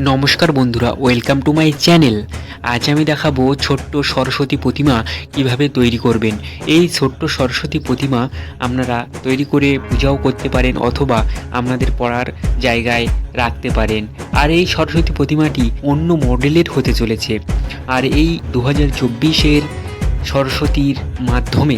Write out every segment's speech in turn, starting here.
নমস্কার বন্ধুরা, welcome to my channel. আজ আমি দেখাবো ছোট্ট সরস্বতী প্রতিমা কিভাবে তৈরি করবেন। এই ছোট্ট সরস্বতী প্রতিমা আপনারা তৈরি করে পূজাও করতে পারেন অথবা আপনাদের পড়ার জায়গায় রাখতে পারেন। আর এই সরস্বতী প্রতিমাটি অন্য মডেলের হতে চলেছে। আর এই 2024-এর সরস্বতীর মাধ্যমে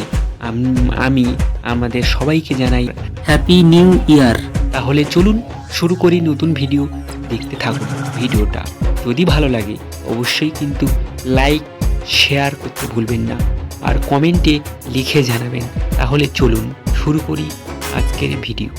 আমি আমাদের সবাইকে জানাই হ্যাপি নিউ ইয়ার। তাহলে চলুন শুরু করি নতুন ভিডিও। দেখতে থাকুন ভিডিওটা। যদি ভালো লাগে অবশ্যই কিন্তু লাইক শেয়ার করতে ভুলবেন না, আর কমেন্টে লিখে জানাবেন। তাহলে চলুন শুরু করি আজকের ভিডিও।